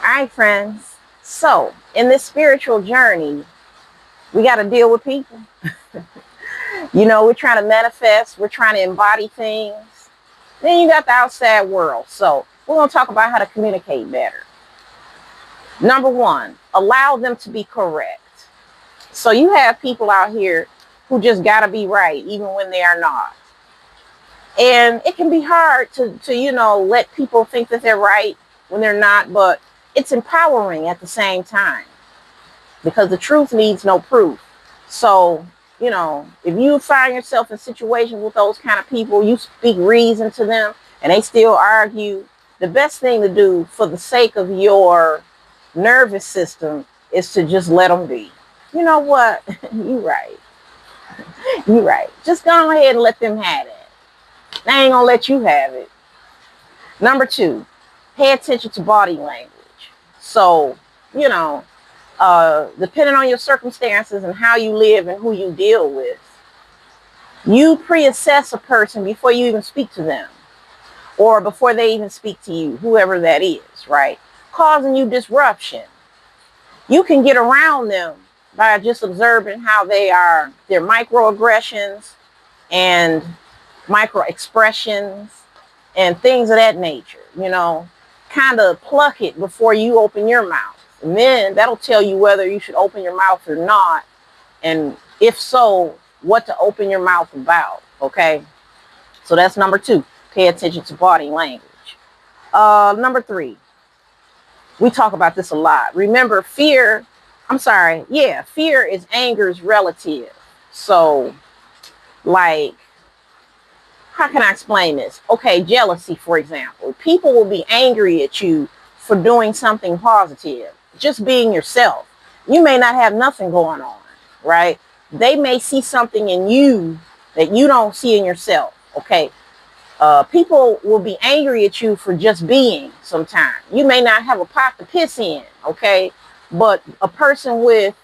right, friends. So, in this spiritual journey, we got to deal with people. We're trying to manifest, we're trying to embody things. Then you got the outside world. So, we're going to talk about how to communicate better. Number one, allow them to be correct. So, you have people out here who just got to be right, even when they are not. And it can be hard to let people think that they're right when they're not, but it's empowering at the same time because the truth needs no proof. So, if you find yourself in situations with those kind of people, you speak reason to them and they still argue, the best thing to do for the sake of your nervous system is to just let them be. You know what? You're right. You're right. Just go ahead and let them have it. They ain't gonna let you have it. Number two, pay attention to body language. So, depending on your circumstances and how you live and who you deal with, you pre-assess a person before you even speak to them or before they even speak to you, whoever that is, right? Causing you disruption. You can get around them by just observing how they are, their microaggressions and micro expressions and things of that nature, kind of pluck it before you open your mouth. And then that'll tell you whether you should open your mouth or not. And if so, what to open your mouth about. Okay. So that's number two. Pay attention to body language. Number three, we talk about this a lot. Remember, fear is anger's relative. So, like, how can I explain this? Okay, jealousy, for example. People will be angry at you for doing something positive, just being yourself. You may not have nothing going on, right? They may see something in you that you don't see in yourself, okay? People will be angry at you for just being sometimes. You may not have a pot to piss in, okay? But a person with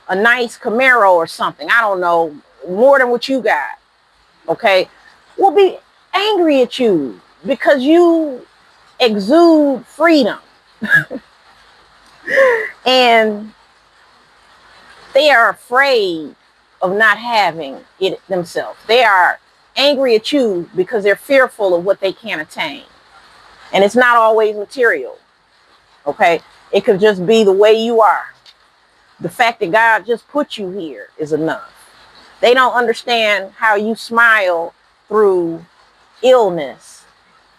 a nice Camaro or something, I don't know, more than what you got, okay, will be angry at you because you exude freedom. And they are afraid of not having it themselves. They are angry at you because they're fearful of what they can't attain. And it's not always material. Okay? It could just be the way you are. The fact that God just put you here is enough. They don't understand how you smile through illness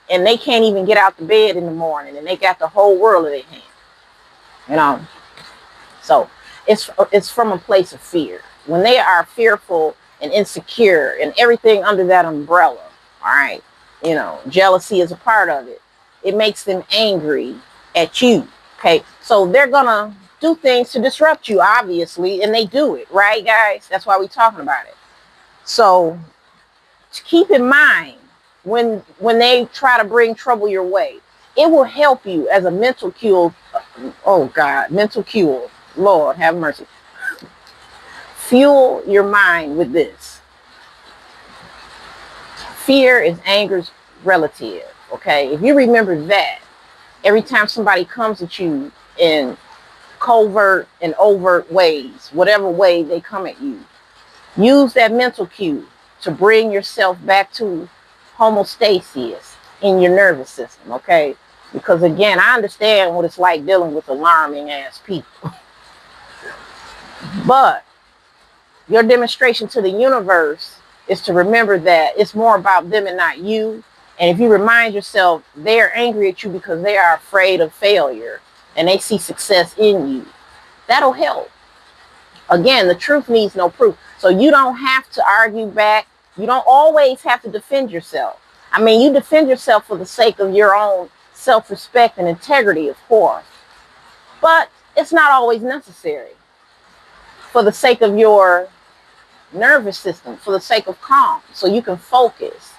and they can't even get out the bed in the morning and they got the whole world in their hand. So it's from a place of fear. When they are fearful and insecure and everything under that umbrella, all right, jealousy is a part of it. It makes them angry at you. Okay. So they're gonna do things to disrupt you, obviously, and they do it, right, guys? That's why we're talking about it. So keep in mind when they try to bring trouble your way, it will help you as a mental cue. Oh God, mental cue. Lord have mercy. Fuel your mind with this. Fear is anger's relative. Okay, if you remember that, every time somebody comes at you in covert and overt ways, whatever way they come at you, use that mental cue to bring yourself back to homeostasis in your nervous system, okay? Because again, I understand what it's like dealing with alarming ass people. But your demonstration to the universe is to remember that it's more about them and not you. And if you remind yourself they're angry at you because they are afraid of failure and they see success in you, that'll help. Again, the truth needs no proof. So you don't have to argue back. You don't always have to defend yourself. I mean, you defend yourself for the sake of your own self-respect and integrity, of course. But it's not always necessary. For the sake of your nervous system, for the sake of calm, so you can focus,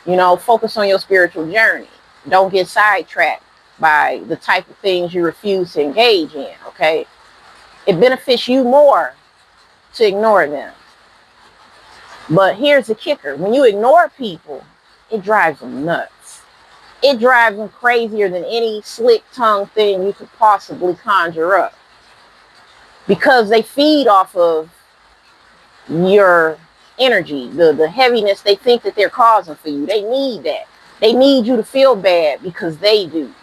focus on your spiritual journey. Don't get sidetracked by the type of things you refuse to engage in, okay? It benefits you more to ignore them. But here's the kicker. When you ignore people, it drives them nuts. It drives them crazier than any slick tongue thing you could possibly conjure up, because they feed off of your energy, the heaviness they think that they're causing for you. They need that. They need you to feel bad because they do.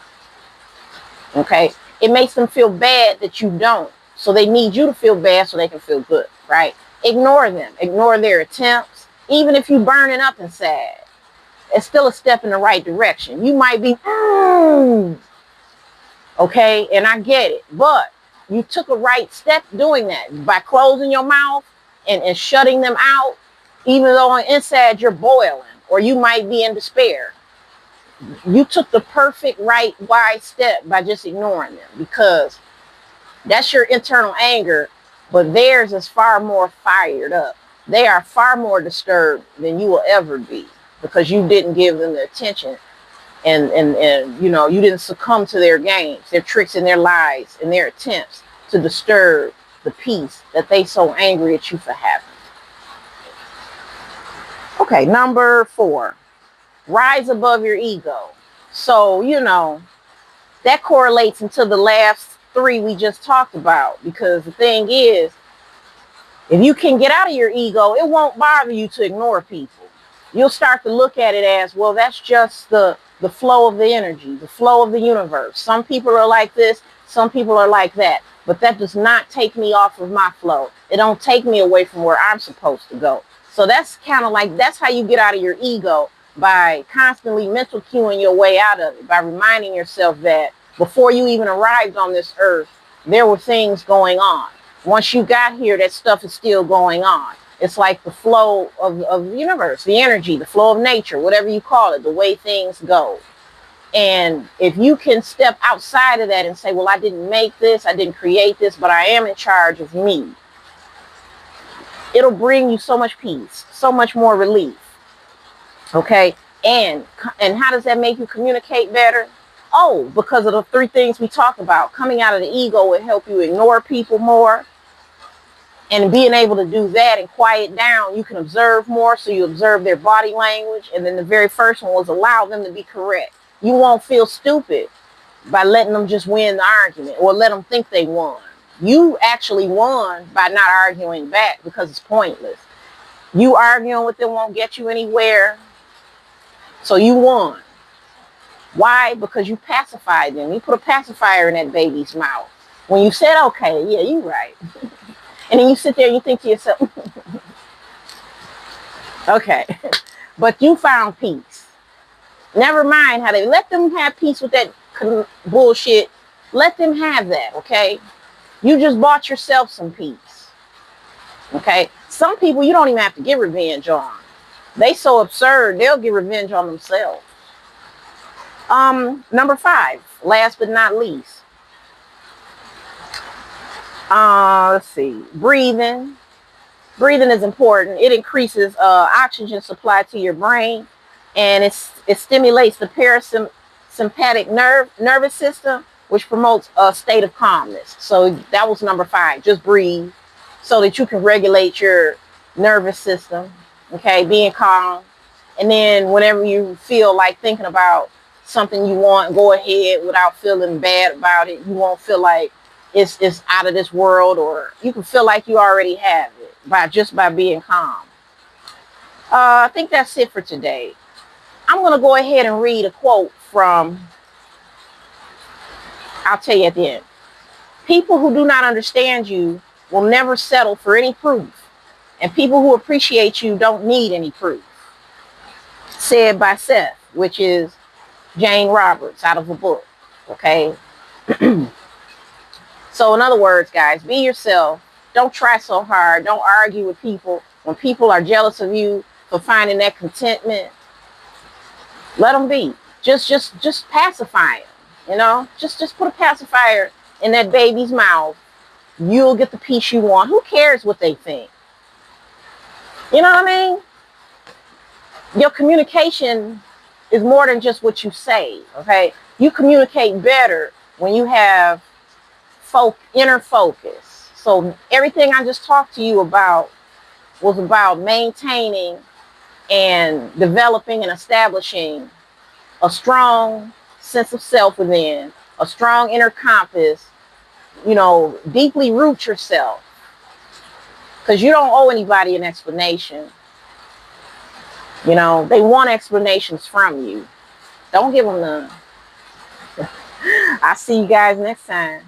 Okay? It makes them feel bad that you don't. So they need you to feel bad so they can feel good, right? Ignore them. Ignore their attempts. Even if you burning up and sad, it's still a step in the right direction. You might be, okay, and I get it, but you took a right step doing that by closing your mouth and shutting them out, even though on inside you're boiling or you might be in despair. You took the perfect, right, wise step by just ignoring them, because that's your internal anger, but theirs is far more fired up. They are far more disturbed than you will ever be, because you didn't give them the attention, and you know, you didn't succumb to their games, their tricks, and their lies, and their attempts to disturb the peace that they so angry at you for having. Okay, number 4, rise above your ego. So, you know, that correlates into the last 3 we just talked about, because the thing is, if you can get out of your ego, it won't bother you to ignore people. You'll start to look at it as, well, that's just the flow of the energy, the flow of the universe. Some people are like this, some people are like that, but that does not take me off of my flow. It don't take me away from where I'm supposed to go. So that's kind of like, that's how you get out of your ego, by constantly mental cueing your way out of it, by reminding yourself that before you even arrived on this earth, there were things going on. Once you got here, that stuff is still going on. It's like the flow of the universe, the energy, the flow of nature, whatever you call it, the way things go. And if you can step outside of that and say, well, I didn't make this, I didn't create this, but I am in charge of me, it'll bring you so much peace, so much more relief. Okay? And how does that make you communicate better? Oh, because of the 3 things we talked about. Coming out of the ego will help you ignore people more. And being able to do that and quiet down, you can observe more, so you observe their body language. And then the very first one was allow them to be correct. You won't feel stupid by letting them just win the argument or let them think they won. You actually won by not arguing back, because it's pointless. You arguing with them won't get you anywhere. So you won. Why? Because you pacified them. You put a pacifier in that baby's mouth. When you said, okay, yeah, you're right. And then you sit there and you think to yourself, okay, but you found peace. Never mind how they let them have peace with that bullshit. Let them have that, okay? You just bought yourself some peace, okay? Some people you don't even have to get revenge on. They so absurd, they'll get revenge on themselves. Number 5, last but not least. Let's see. Breathing. Breathing is important. It increases oxygen supply to your brain, and it stimulates the parasympathetic nervous system, which promotes a state of calmness. So that was number 5. Just breathe so that you can regulate your nervous system. Okay, being calm. And then whenever you feel like thinking about something you want, go ahead without feeling bad about it. You won't feel like it's out of this world, or you can feel like you already have it by being calm. I think that's it for today. I'm going to go ahead and read a quote from, I'll tell you at the end. People who do not understand you will never settle for any proof. And people who appreciate you don't need any proof. Said by Seth, which is Jane Roberts, out of a book. Okay? So in other words, guys, be yourself. Don't try so hard. Don't argue with people. When people are jealous of you for finding that contentment, let them be. Just pacify them. You know? Just put a pacifier in that baby's mouth. You'll get the peace you want. Who cares what they think? You know what I mean? Your communication is more than just what you say, okay? You communicate better when you have inner focus. So everything I just talked to you about was about maintaining and developing and establishing a strong sense of self within, a strong inner compass, deeply root yourself, because you don't owe anybody an explanation. They want explanations from you. Don't give them none. I'll see you guys next time.